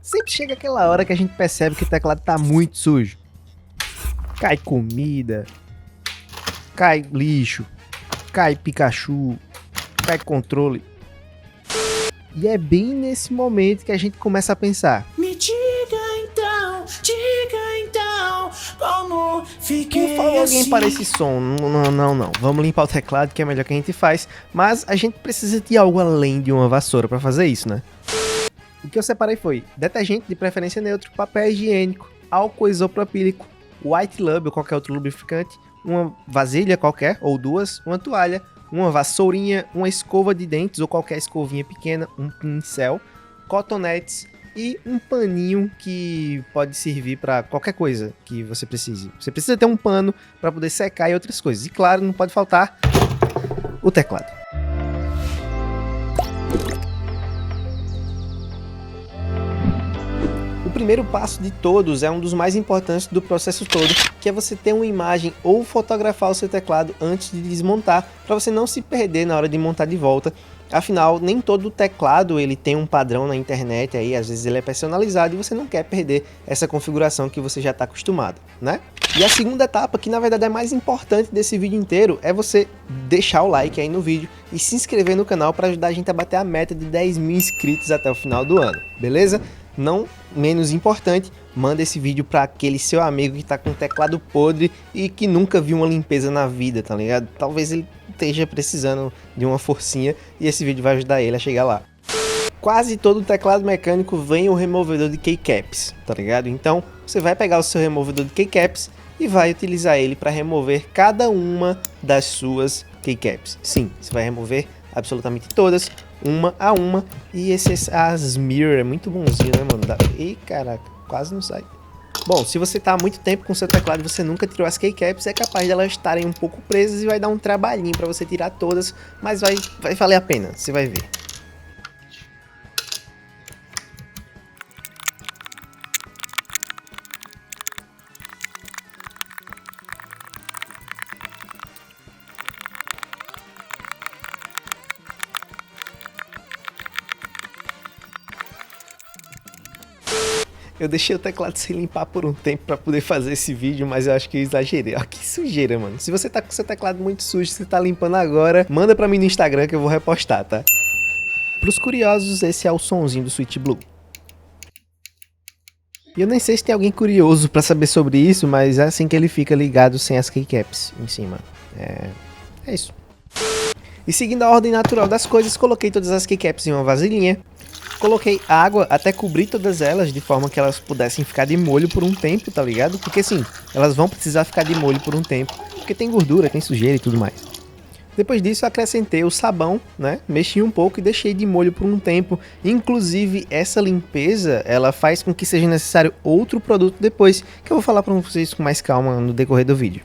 Sempre chega aquela hora que a gente percebe que o teclado tá muito sujo. Cai comida, cai lixo, cai Pikachu, cai controle. E é bem nesse momento que a gente começa a pensar: me diga então, como fiquei por favor, alguém assim? para esse som. Não. Vamos limpar o teclado, que é melhor que a gente faz. Mas a gente precisa de algo além de uma vassoura para fazer isso, né? O que eu separei foi detergente de preferência neutro, papel higiênico, álcool isopropílico, white lube ou qualquer outro lubrificante, uma vasilha qualquer ou duas, uma toalha, uma vassourinha, uma escova de dentes ou qualquer escovinha pequena, um pincel, cotonetes e um paninho que pode servir para qualquer coisa que você precise. Você precisa ter um pano para poder secar e outras coisas. E claro, não pode faltar o teclado. O primeiro passo de todos é um dos mais importantes do processo todo, que é você ter uma imagem ou fotografar o seu teclado antes de desmontar, para você não se perder na hora de montar de volta. Afinal, nem todo teclado ele tem um padrão na internet, aí às vezes ele é personalizado e você não quer perder essa configuração que você já está acostumado, né? E a segunda etapa, que na verdade é mais importante desse vídeo inteiro, é você deixar o like aí no vídeo e se inscrever no canal para ajudar a gente a bater a meta de 10 mil inscritos até o final do ano, beleza? Não menos importante, manda esse vídeo para aquele seu amigo que tá com teclado podre e que nunca viu uma limpeza na vida, tá ligado? Talvez ele esteja precisando de uma forcinha e esse vídeo vai ajudar ele a chegar lá. Quase todo teclado mecânico vem o removedor de keycaps, tá ligado? Então você vai pegar o seu removedor de keycaps e vai utilizar ele para remover cada uma das suas keycaps. Sim, você vai remover absolutamente todas, uma a uma. E esse Asmir é muito bonzinho, né, mano? Ih, caraca, quase não sai. Bom, se você tá há muito tempo com seu teclado e você nunca tirou as keycaps, é capaz de elas estarem um pouco presas e vai dar um trabalhinho para você tirar todas, mas vai valer a pena, você vai ver. Eu deixei o teclado sem limpar por um tempo para poder fazer esse vídeo, mas eu acho que eu exagerei. Olha que sujeira, mano. Se você tá com seu teclado muito sujo, você tá limpando agora, manda pra mim no Instagram que eu vou repostar, tá? Pros curiosos, esse é o sonzinho do Switch Blue. E eu nem sei se tem alguém curioso pra saber sobre isso, mas é assim que ele fica ligado sem as keycaps em cima. É isso. E seguindo a ordem natural das coisas, coloquei todas as keycaps em uma vasilhinha. Coloquei água até cobrir todas elas, de forma que elas pudessem ficar de molho por um tempo, tá ligado? Porque sim, elas vão precisar ficar de molho por um tempo, porque tem gordura, tem sujeira e tudo mais. Depois disso, acrescentei o sabão, né? Mexi um pouco e deixei de molho por um tempo. Inclusive, essa limpeza, ela faz com que seja necessário outro produto depois, que eu vou falar pra vocês com mais calma no decorrer do vídeo.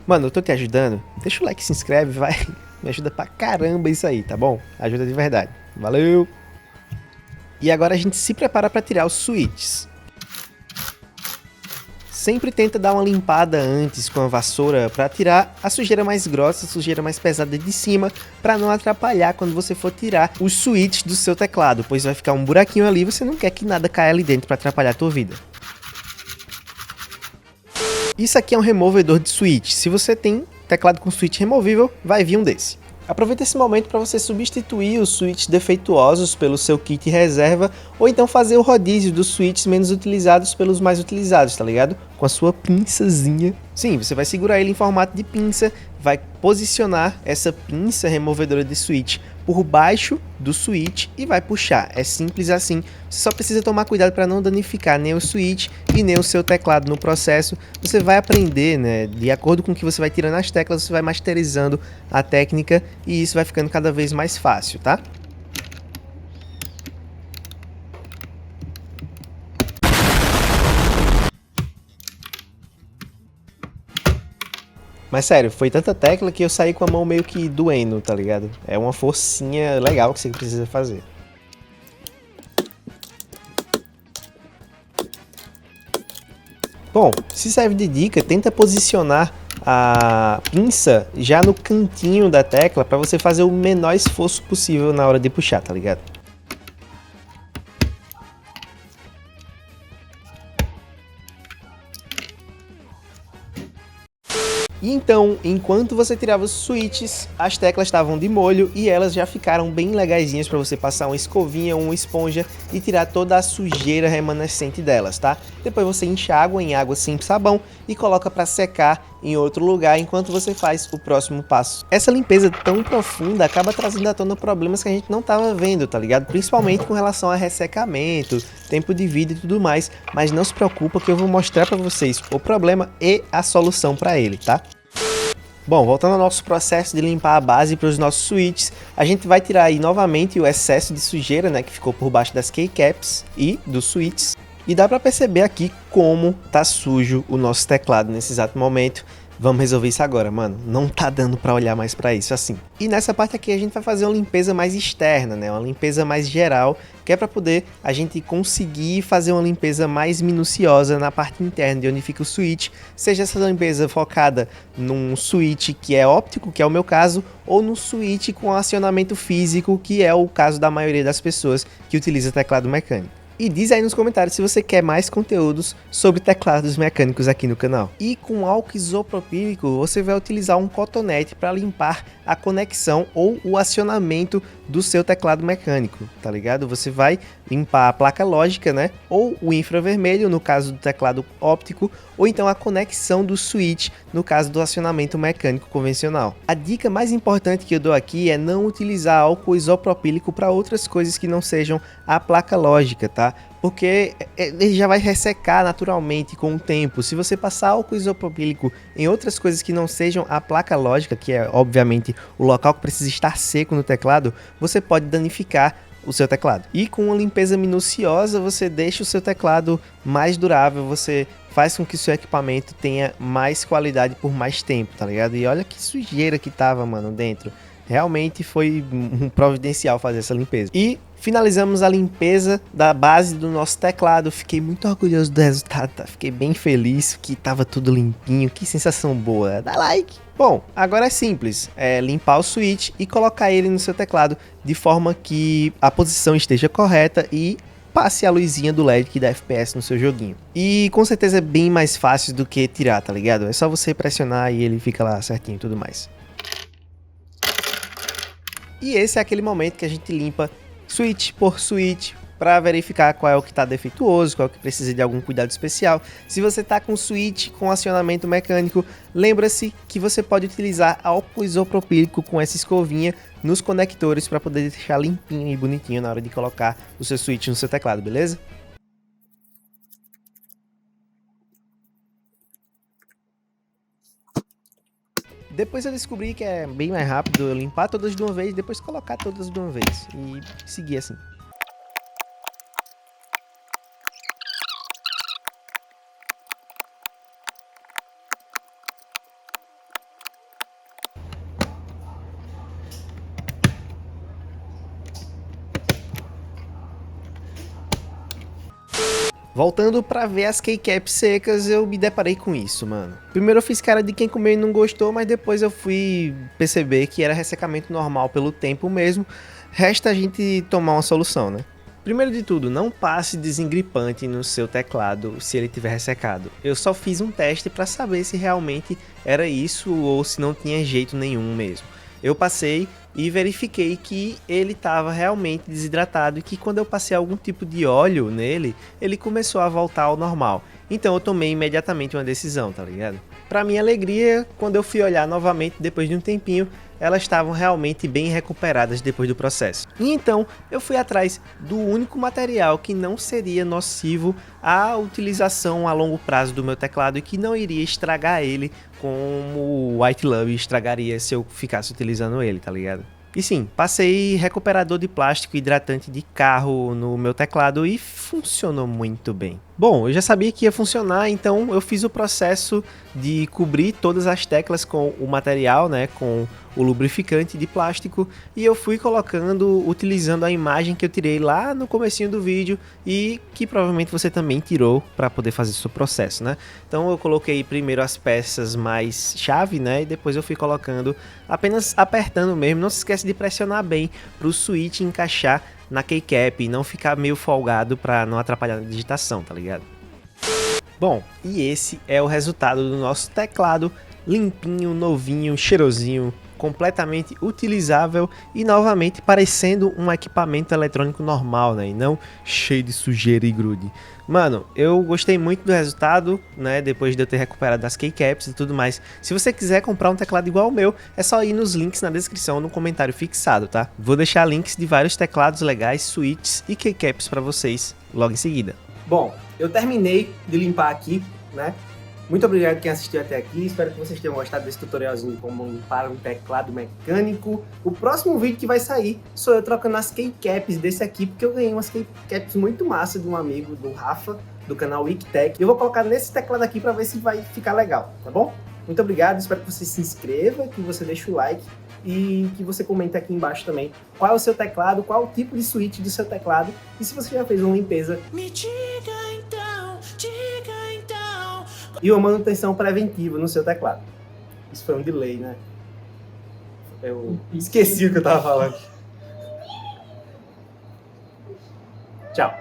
Mano, eu tô te ajudando. Deixa o like, se inscreve, vai. Me ajuda pra caramba isso aí, tá bom? Ajuda de verdade. Valeu! E agora a gente se prepara pra tirar os switches. Sempre tenta dar uma limpada antes com a vassoura para tirar a sujeira mais grossa, a sujeira mais pesada de cima, para não atrapalhar quando você for tirar os switches do seu teclado, pois vai ficar um buraquinho ali e você não quer que nada caia ali dentro para atrapalhar a tua vida. Isso aqui é um removedor de switch. Se você tem teclado com switch removível, vai vir um desse. Aproveita esse momento para você substituir os switches defeituosos pelo seu kit reserva, ou então fazer o rodízio dos switches menos utilizados pelos mais utilizados, tá ligado? Com a sua pinçazinha. Sim, você vai segurar ele em formato de pinça, vai posicionar essa pinça removedora de switch por baixo do switch e vai puxar. É simples assim. Você só precisa tomar cuidado para não danificar nem o switch e nem o seu teclado no processo. Você vai aprender, né? De acordo com o que você vai tirando as teclas, você vai masterizando a técnica e isso vai ficando cada vez mais fácil, tá? Mas sério, foi tanta tecla que eu saí com a mão meio que doendo, tá ligado? É uma forcinha legal que você precisa fazer. Bom, se serve de dica, tenta posicionar a pinça já no cantinho da tecla para você fazer o menor esforço possível na hora de puxar, tá ligado? E então, enquanto você tirava os switches, as teclas estavam de molho e elas já ficaram bem legaisinhas para você passar uma escovinha ou uma esponja e tirar toda a sujeira remanescente delas, tá? Depois você enxágua em água sem sabão e coloca para secar em outro lugar enquanto você faz o próximo passo. Essa limpeza tão profunda acaba trazendo à tona problemas que a gente não estava vendo, tá ligado? Principalmente com relação a ressecamento, tempo de vida e tudo mais, mas não se preocupa que eu vou mostrar para vocês o problema e a solução para ele, tá? Bom, voltando ao nosso processo de limpar a base para os nossos switches, a gente vai tirar aí novamente o excesso de sujeira, né, que ficou por baixo das keycaps e dos switches. E dá para perceber aqui como tá sujo o nosso teclado nesse exato momento. Vamos resolver isso agora, mano. Não tá dando pra olhar mais pra isso assim. E nessa parte aqui a gente vai fazer uma limpeza mais externa, né? Uma limpeza mais geral, que é pra poder a gente conseguir fazer uma limpeza mais minuciosa na parte interna de onde fica o switch. Seja essa limpeza focada num switch que é óptico, que é o meu caso, ou num switch com acionamento físico, que é o caso da maioria das pessoas que utiliza teclado mecânico. E diz aí nos comentários se você quer mais conteúdos sobre teclados mecânicos aqui no canal. E com álcool isopropílico você vai utilizar um cotonete para limpar a conexão ou o acionamento do seu teclado mecânico, tá ligado? Você vai limpar a placa lógica, né? Ou o infravermelho no caso do teclado óptico, ou então a conexão do switch no caso do acionamento mecânico convencional. A dica mais importante que eu dou aqui é não utilizar álcool isopropílico para outras coisas que não sejam a placa lógica, tá? Porque ele já vai ressecar naturalmente com o tempo. Se você passar álcool isopropílico em outras coisas que não sejam a placa lógica, que é obviamente o local que precisa estar seco no teclado, você pode danificar o seu teclado. E com uma limpeza minuciosa você deixa o seu teclado mais durável, você faz com que o seu equipamento tenha mais qualidade por mais tempo, tá ligado? E olha que sujeira que tava, mano, dentro. Realmente foi um providencial fazer essa limpeza. E finalizamos a limpeza da base do nosso teclado. Fiquei muito orgulhoso do resultado, tá? Fiquei bem feliz que tava tudo limpinho. Que sensação boa. Dá like! Bom, agora é simples. É limpar o switch e colocar ele no seu teclado de forma que a posição esteja correta e passe a luzinha do LED que dá FPS no seu joguinho. E com certeza é bem mais fácil do que tirar, tá ligado? É só você pressionar e ele fica lá certinho e tudo mais. E esse é aquele momento que a gente limpa switch por switch para verificar qual é o que está defeituoso, qual é o que precisa de algum cuidado especial. Se você está com switch com acionamento mecânico, lembra-se que você pode utilizar álcool isopropílico com essa escovinha nos conectores para poder deixar limpinho e bonitinho na hora de colocar o seu switch no seu teclado, beleza? Depois eu descobri que é bem mais rápido eu limpar todas de uma vez, depois colocar todas de uma vez e seguir assim. Voltando pra ver as keycaps secas, eu me deparei com isso, mano. Primeiro eu fiz cara de quem comeu e não gostou, mas depois eu fui perceber que era ressecamento normal pelo tempo mesmo. Resta a gente tomar uma solução, né? Primeiro de tudo, não passe desengripante no seu teclado se ele tiver ressecado. Eu só fiz um teste para saber se realmente era isso ou se não tinha jeito nenhum mesmo. Eu passei e verifiquei que ele estava realmente desidratado e que quando eu passei algum tipo de óleo nele, ele começou a voltar ao normal. Então eu tomei imediatamente uma decisão, tá ligado? Para minha alegria, quando eu fui olhar novamente depois de um tempinho, elas estavam realmente bem recuperadas depois do processo. E então eu fui atrás do único material que não seria nocivo à utilização a longo prazo do meu teclado e que não iria estragar ele como o White Love estragaria se eu ficasse utilizando ele, tá ligado? E sim, passei recuperador de plástico hidratante de carro no meu teclado e funcionou muito bem. Bom, eu já sabia que ia funcionar, então eu fiz o processo de cobrir todas as teclas com o material, né, com o lubrificante de plástico, e eu fui colocando, utilizando a imagem que eu tirei lá no comecinho do vídeo e que provavelmente você também tirou para poder fazer o seu processo, né? Então eu coloquei primeiro as peças mais chave, né, e depois eu fui colocando apenas apertando mesmo. Não se esquece de pressionar bem para o switch encaixar na keycap e não ficar meio folgado para não atrapalhar na digitação, tá ligado? Bom, e esse é o resultado do nosso teclado, limpinho, novinho, cheirosinho, completamente utilizável e novamente parecendo um equipamento eletrônico normal, né, e não cheio de sujeira e grude. Mano, eu gostei muito do resultado, né, depois de eu ter recuperado as keycaps e tudo mais. Se você quiser comprar um teclado igual ao meu, é só ir nos links na descrição no comentário fixado, tá? Vou deixar links de vários teclados legais, switches e keycaps para vocês logo em seguida. Bom, eu terminei de limpar aqui, né? Muito obrigado quem assistiu até aqui, espero que vocês tenham gostado desse tutorialzinho de como limpar um teclado mecânico. O próximo vídeo que vai sair sou eu trocando as keycaps desse aqui, porque eu ganhei umas keycaps muito massa de um amigo, do Rafa, do canal Wikitech. Eu vou colocar nesse teclado aqui para ver se vai ficar legal, tá bom? Muito obrigado, espero que você se inscreva, que você deixe o like e que você comente aqui embaixo também qual é o seu teclado, qual é o tipo de switch do seu teclado e se você já fez uma limpeza Me diga então, diga então. e uma manutenção preventiva no seu teclado. Isso foi um delay, né? Eu esqueci o que eu tava falando. Tchau.